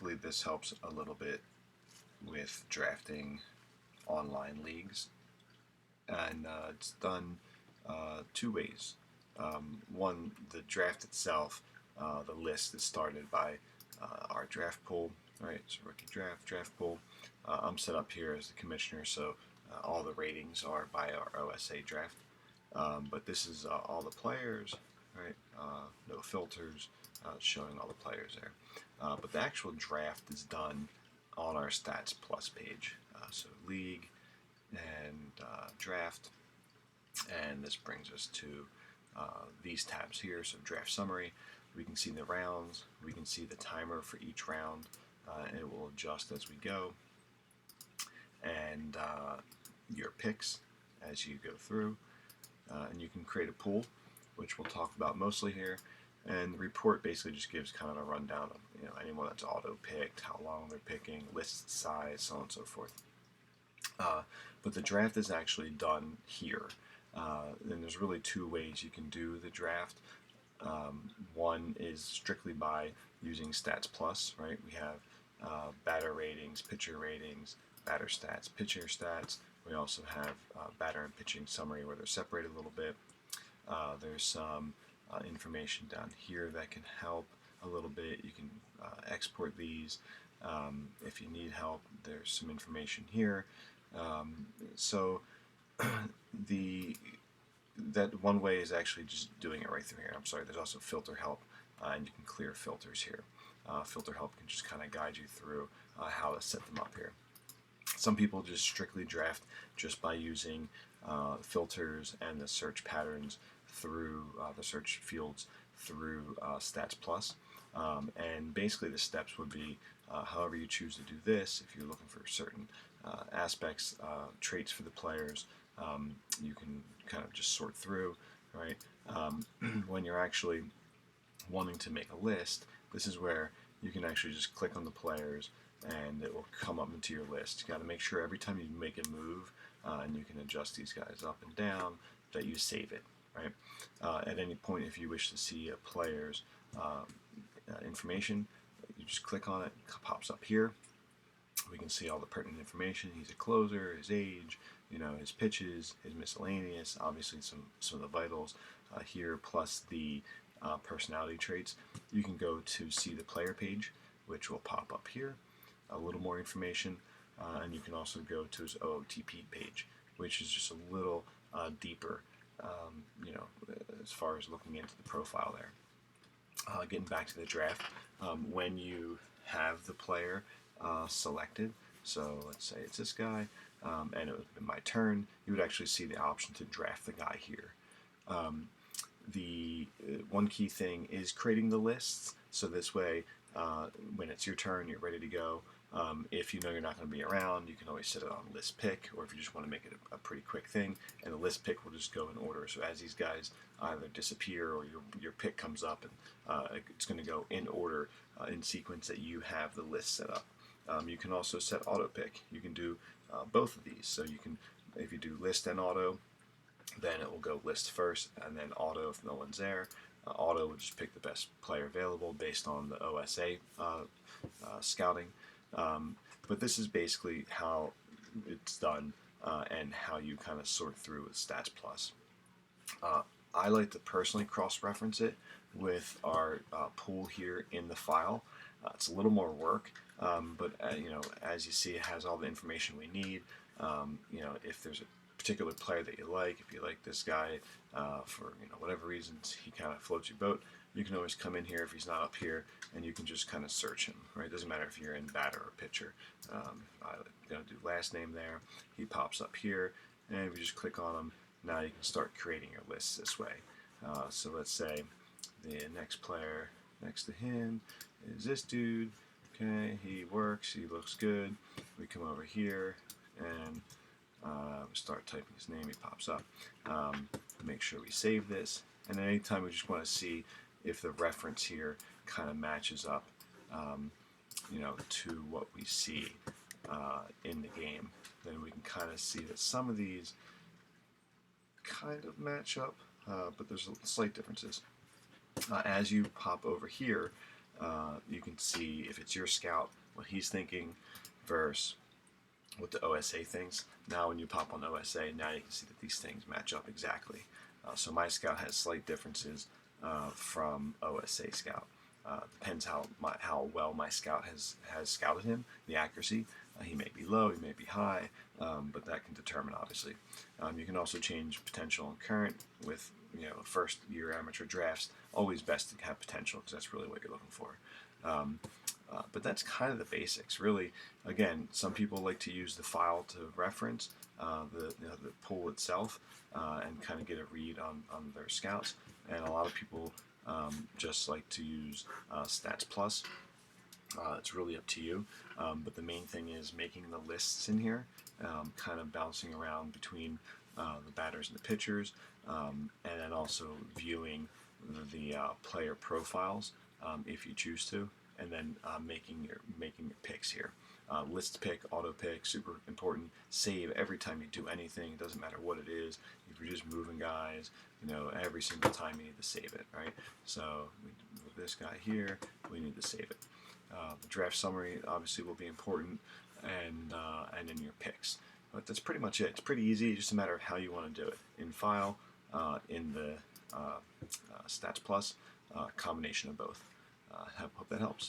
believe this helps a little bit with drafting online leagues, and it's done two ways. One, the draft itself, the list is started by our draft pool, right? It's a rookie draft pool. I'm set up here as the commissioner, so all the ratings are by our OSA draft. But this is all the players, right? No filters, showing all the players there. But the actual draft is done on our Stats Plus page. So league and draft, and this brings us to these tabs here. So draft summary, we can see the rounds, we can see the timer for each round, and it will adjust as we go, and your picks as you go through, and you can create a pool, which we'll talk about mostly here. And the report basically just gives kind of a rundown of anyone that's auto picked, how long they're picking, list size, so on and so forth. But the draft is actually done here. And there's really two ways you can do the draft. One is strictly by using Stats Plus, right? We have batter ratings, pitcher ratings, batter stats, pitcher stats. We also have batter and pitching summary where they're separated a little bit. There's some information down here that can help a little bit. You can export these. If you need help, there's some information here. So that one way is actually just doing it right through here. I'm sorry, there's also filter help, and you can clear filters here. Filter help can just kind of guide you through how to set them up here. Some people just strictly draft just by using filters and the search patterns through the search fields through Stats Plus. And basically the steps would be however you choose to do this. If you're looking for certain aspects, traits for the players, you can kind of just sort through, right? When you're actually wanting to make a list, this is where you can actually just click on the players and it will come up into your list. You got to make sure every time you make a move, and you can adjust these guys up and down, that you save it, right? At any point, if you wish to see a player's information, you just click on it, it pops up here. We can see all the pertinent information. He's a closer, his age, his pitches, his miscellaneous, obviously some of the vitals here, plus the personality traits. You can go to see the player page, which will pop up here, a little more information, and you can also go to his OOTP page, which is just a little deeper, as far as looking into the profile there. Getting back to the draft, when you have the player selected, so let's say it's this guy, and it would be my turn, you would actually see the option to draft the guy here. The one key thing is creating the lists, so this way when it's your turn, you're ready to go. If you know you're not going to be around, you can always set it on list pick, or if you just want to make it a pretty quick thing, and the list pick will just go in order. So as these guys either disappear or your pick comes up, and it's going to go in order in sequence that you have the list set up. You can also set auto pick. You can do both of these. So you can, if you do list and auto, then it will go list first, and then auto if no one's there. Auto will just pick the best player available based on the OSA scouting. But this is basically how it's done and how you kind of sort through with Stats Plus. I like to personally cross-reference it with our pool here in the file. It's a little more work, but as you see, it has all the information we need. If there's a particular player that you like, if you like this guy for whatever reasons he kind of floats your boat, you can always come in here if he's not up here, and you can just kind of search him, right? It doesn't matter if you're in batter or pitcher. I'm going to do last name there. He pops up here, and if you just click on him, now you can start creating your lists this way. So let's say the next player next to him is this dude. Okay, he works, he looks good. We come over here and start typing his name, he pops up. Make sure we save this, and then anytime we just want to see if the reference here kind of matches up to what we see in the game, then we can kind of see that some of these kind of match up, but there's slight differences. As you pop over here, you can see if it's your scout, what he's thinking versus what the OSA thinks. Now when you pop on OSA, now you can see that these things match up exactly. So my scout has slight differences from OSA scout. Depends how well my scout has scouted him, the accuracy. He may be low, he may be high, but that can determine obviously. You can also change potential and current with first year amateur drafts. Always best to have potential because that's really what you're looking for. But that's kind of the basics, really. Again, some people like to use the file to reference the pool itself and kind of get a read on their scouts. And a lot of people just like to use Stats Plus. It's really up to you. But the main thing is making the lists in here, kind of bouncing around between the batters and the pitchers, and then also viewing the player profiles if you choose to, and then making your picks here. List pick, auto pick, super important. Save every time you do anything. It doesn't matter what it is. If you're just moving guys, every single time you need to save it, right? So with this guy here, we need to save it. The draft summary obviously will be important, and in your picks. But that's pretty much it. It's pretty easy. Just a matter of how you want to do it. In file, in the Stats Plus, combination of both. Hope that helps.